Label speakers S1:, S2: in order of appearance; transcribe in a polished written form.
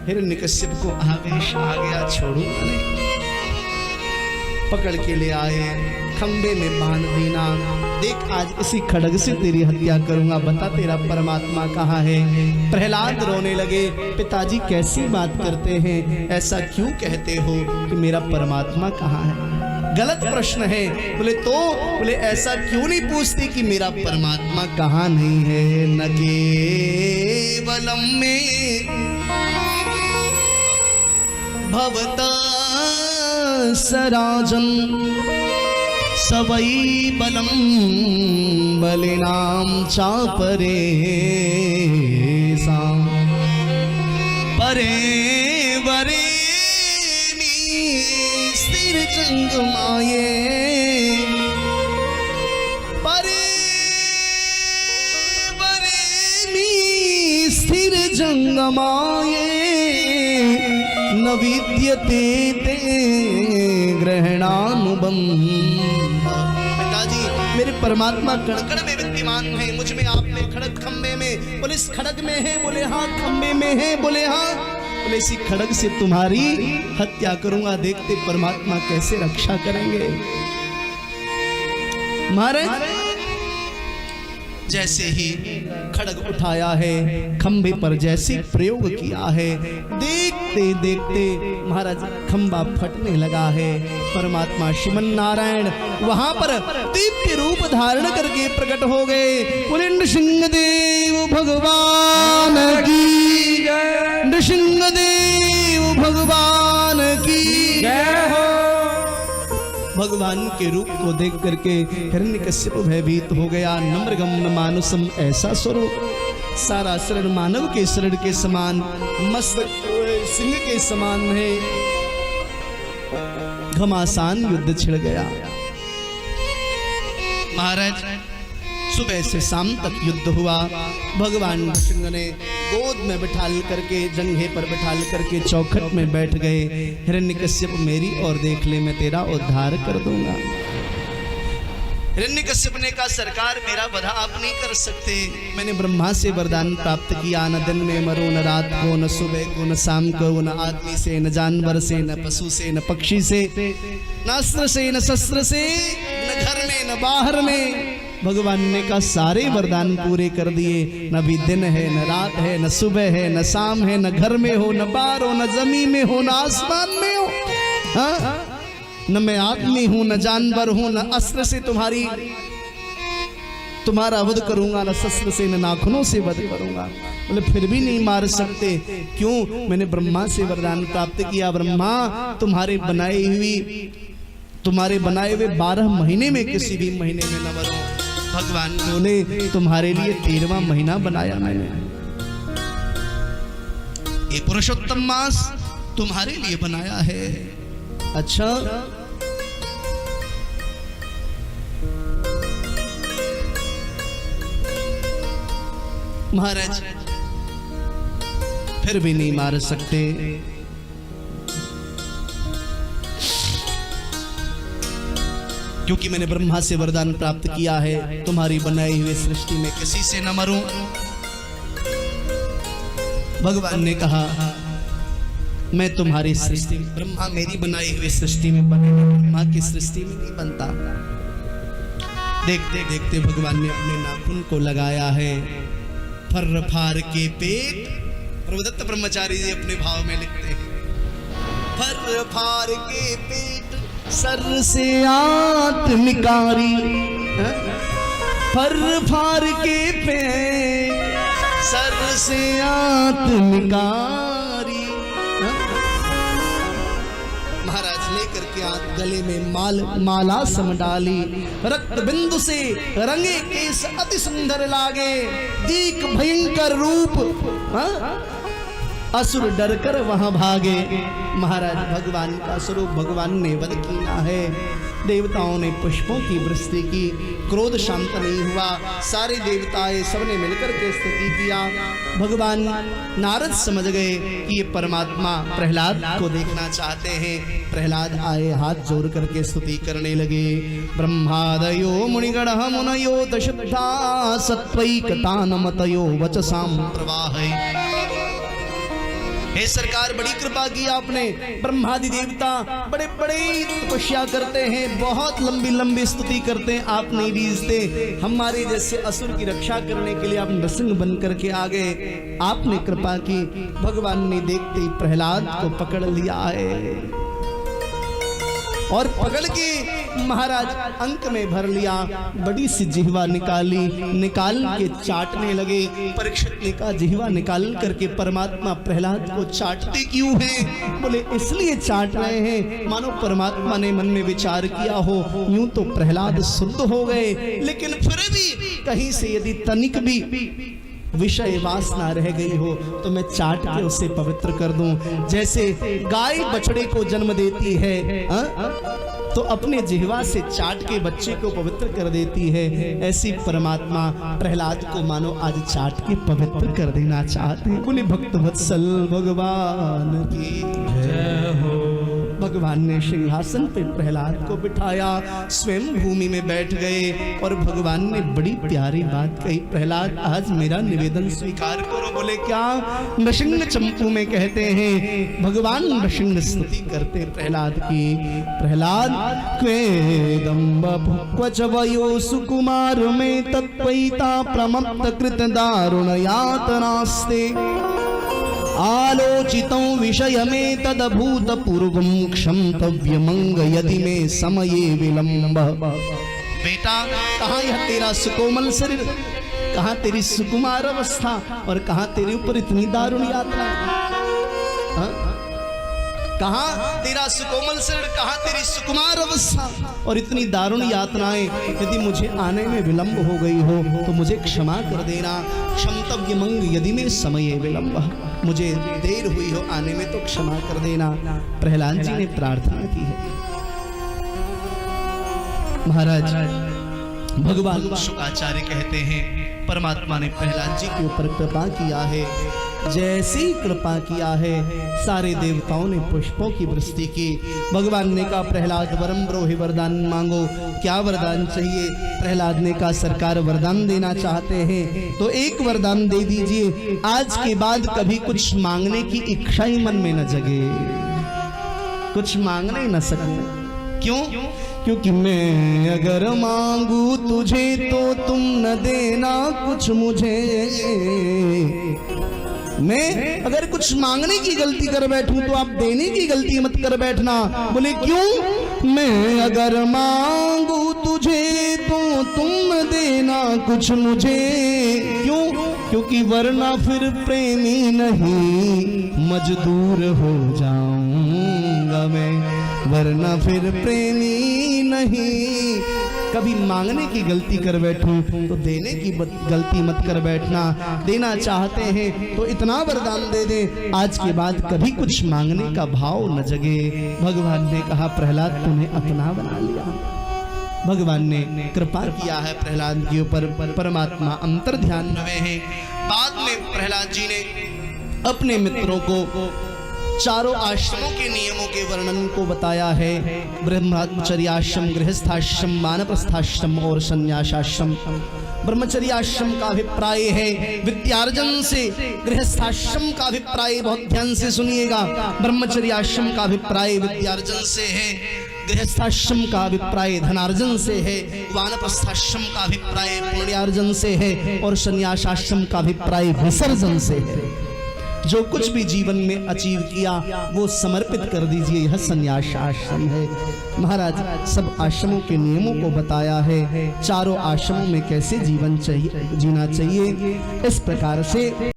S1: हिरण्यकश्यप को आवेश आ गया, छोड़ूंगा नहीं। पकड़ के ले आए, खंबे में बांध देना। देख आज इसी खड्ग से तेरी हत्या करूंगा, बता तेरा परमात्मा कहाँ है। प्रहलाद रोने लगे, पिताजी कैसी बात करते हैं, ऐसा क्यों कहते हो कि मेरा परमात्मा कहाँ है। गलत प्रश्न है। बोले तो बोले ऐसा क्यों नहीं पूछती कि मेरा परमात्मा कहाँ नहीं है। न केवलम में भवता सराजन सवई बलम बलिनाम चापरे साम परे वरे स्थिर जंग माये परे वरे स्थिर जंग माये न विद्यते ते ग्रहणानुबंध। पिताजी मेरे परमात्मा कण-कण में विद्यमान है, मुझ में आप में खड़ग खंबे में। बोले इस खड़ग में है, बोले हाँ खंबे में है, बोले हाँ। बोले इसी खड़ग से तुम्हारी हत्या करूंगा, देखते परमात्मा कैसे रक्षा करेंगे। महाराज जैसे ही खड्ग उठाया है, खंबे पर जैसे प्रयोग किया है, देखते देखते महाराज खंबा फटने लगा है। परमात्मा श्रीमन नारायण वहां पर दिव्य रूप धारण करके प्रकट हो गए। बोले नृसिंहदेव भगवान की जय, नृसिंहदेव भगवान की जय हो। भगवान के रूप को देख करके हिरण्यकश्यप भयभीत हो गया। नम्रगम्न मानुसम ऐसा स्वरूप, सारा शरीर मानव के शरीर के समान, मस्तक सिंह के समान है। घमासान युद्ध छिड़ गया। महाराज सुबह से शाम तक युद्ध हुआ। भगवान नृसिंह ने गोद में बिठाल करके, जंघे पर बिठाल करके चौखट में बैठ गए। हिरण्यकश्यप मेरी और देख ले, मैं तेरा उद्धार कर दूंगा। हिरण्यकश्यप ने कहा सरकार मेरा वध आप नहीं कर सकते, मैंने ब्रह्मा से वरदान प्राप्त किया, न दिन में मरो, न रात को, न सुबह को, न शाम को, न आदमी से, न जानवर से, न पशु से, न पक्षी से, न अस्त्र से, न शस्त्र से, न घर में, न बाहर में। भगवान ने कहा सारे वरदान पूरे कर दिए। न भी दिन है, न रात है, न सुबह है, न शाम है, न घर में हो, न बाहर हो, न जमीन में हो, न आसमान में हो। हाँ? न मैं आदमी हूं, न जानवर हूं, न अस्त्र से तुम्हारा वध करूंगा, न शस्त्र से, न नाखूनों से वध करूंगा। बोले फिर भी नहीं मार सकते, क्यों? मैंने ब्रह्मा से वरदान प्राप्त किया। ब्रह्मा तुम्हारे बनाए हुए 12 महीने में किसी भी महीने में न मरो। भगवान बोले तुम्हारे लिए 13वां महीना बनाया मैंने, ये पुरुषोत्तम मास तुम्हारे लिए बनाया है। अच्छा महाराज फिर भी नहीं मार सकते। क्योंकि मैंने ब्रह्मा से वरदान प्राप्त किया है, तुम्हारी बनाई हुई सृष्टि में किसी से न मरूं। भगवान ने कहा मैं तुम्हारी सृष्टि, ब्रह्मा मेरी बनाई हुई सृष्टि में बने, ब्रह्मा की सृष्टि में नहीं बनता। देखते देखते भगवान ने अपने नाखून को लगाया है। फर फार के पेट, प्रभुदत्त ब्रह्मचारी जी अपने भाव में लिखते हैं, फर फार के पेट सर से आत्मिकारी, फर फार के पेट सर से आत्मिकारी। महाराज लेकर के हाथ गले में माला सम डाली, रक्त बिंदु से रंगे केस अति सुंदर लागे, दीक भयंकर रूप, असुर डरकर वहां भागे। महाराज भगवान का स्वरूप भगवान ने वध किया है। देवताओं ने पुष्पों की वृष्टि की, क्रोध शांत नहीं हुआ। सारे देवताएं सबने मिलकर के स्तुति किया। भगवान नारद समझ गए कि ये परमात्मा प्रहलाद को देखना चाहते हैं। प्रहलाद आए, हाथ जोड़ करके स्तुति करने लगे। ब्रह्मादयो मुनिगण मुनयो दशुद्धा सत्वैकतानमतयो वचसाम प्रवाह। हे सरकार बड़ी कृपा की आपने, ब्रह्मादि देवता बड़े बड़े तपस्या करते हैं, बहुत लंबी लंबी स्तुति करते हैं, आप नहीं बीजते। हमारे जैसे असुर की रक्षा करने के लिए आप नरसिंह बन करके आ गए, आपने कृपा की। भगवान ने देखते ही प्रहलाद को पकड़ लिया है और पकड़ के महाराज अंक में भर लिया। बड़ी सी जिह्वा निकाली, निकाल के चाटने लगे। परीक्षित ने कहा जिह्वा निकाल करके परमात्मा प्रहलाद को चाटते क्यों हैं? बोले इसलिए चाट रहे हैं मानो परमात्मा ने मन में विचार किया हो, यूं तो प्रहलाद शुद्ध हो गए, लेकिन फिर भी कहीं से यदि तनिक भी विषय वासना रह गई हो तो मैं चाट के उसे पवित्र कर दूं। जैसे गाय बछड़े को जन्म देती है तो अपने जिह्वा से चाट के बच्चे को पवित्र कर देती है, ऐसी परमात्मा प्रहलाद को मानो आज चाट के पवित्र कर देना चाहते हैं। बोले भक्त वत्सल भगवान की जय हो। भगवान ने सिंहासन पे प्रहलाद को बिठाया, स्वयं भूमि में बैठ गए और भगवान ने बड़ी प्यारी बात कही, प्रहलाद आज मेरा निवेदन स्वीकार करो। बोले क्या? नृसिंह चंपू में कहते हैं भगवान नृसिंह स्तुति करते प्रहलाद की। प्रहलाद क्वेदम्ब भुक्वच वयो सुकुमार में तत्पैता प्रमत्त कृत दारुण यातनास्ते आलोचितं विषय में तदभूत पूर्वं क्षंतव्यमंग यदि में समये विलंब। बेटा कहाँ यह तेरा सुकोमल शरीर, कहाँ तेरी सुकुमार अवस्था और कहाँ तेरे ऊपर इतनी दारुण यात्रा? कहाँ तेरा सुकोमल शरीर, कहाँ तेरी सुकुमार अवस्था और इतनी दारुण यातनाएं? यदि मुझे आने में विलंब हो गई हो तो मुझे क्षमा कर देना। क्षमतव्य मंग यदि में समय विलंब, मुझे देर हुई हो आने में तो क्षमा कर देना। प्रहलाद जी ने प्रार्थना की है। महाराज भगवान शुकाचार्य कहते हैं परमात्मा ने प्रहलाद जी के ऊपर कृपा किया है। जैसी कृपा किया है सारे देवताओं ने पुष्पों की वृष्टि की। भगवान ने कहा प्रहलाद वरम ब्रोहि वरदान मांगो, क्या वरदान चाहिए? प्रहलाद ने कहा सरकार वरदान देना चाहते हैं तो एक वरदान दे दीजिए, आज के बाद कभी कुछ मांगने की इच्छा ही मन में न जगे, कुछ मांगने न सकूं। क्यों? क्योंकि मैं अगर मांगू तुझे तो तुम न देना कुछ मुझे। मैं अगर कुछ मांगने की गलती कर बैठूं तो आप देने की गलती मत कर बैठना। बोले क्यों? मैं अगर मांगू तुझे तो तुम देना कुछ मुझे। क्यों? क्योंकि वरना फिर प्रेमी नहीं मजदूर हो जाऊंगा मैं, वरना फिर प्रेमी नहीं। कभी मांगने की गलती कर बैठूं तो देने की गलती मत कर बैठना। देना चाहते हैं तो इतना वरदान दे दे, आज के बाद कभी कुछ मांगने का भाव न जगे। भगवान ने कहा प्रहलाद तूने अपना बना लिया। भगवान ने कृपा किया है प्रहलाद के ऊपर, परमात्मा अंतर ध्यान में है। बाद में प्रहलाद जी ने अपने मित्रों को चारों आश्रमों के नियमों के वर्णन को बताया है। ब्रह्मचर्याश्रम, गृहस्थाश्रम, वानप्रस्थाश्रम और संन्यासाश्रम। ब्रह्मचर्याश्रम का अभिप्राय है विद्यार्जन से, गृहस्थाश्रम का अभिप्राय बहुत ध्यान से सुनिएगा, ब्रह्मचर्याश्रम का अभिप्राय विद्यार्जन से है, गृहस्थाश्रम का अभिप्राय धनार्जन से है, वानप्रस्थाश्रम का अभिप्राय पुण्यार्जन से है और संन्यासाश्रम का अभिप्राय विसर्जन से है। जो कुछ भी जीवन में अचीव किया वो समर्पित कर दीजिए, यह संन्यास आश्रम है। महाराज सब आश्रमों के नियमों को बताया है, चारों आश्रमों में कैसे जीवन चाहिए जीना चाहिए, इस प्रकार से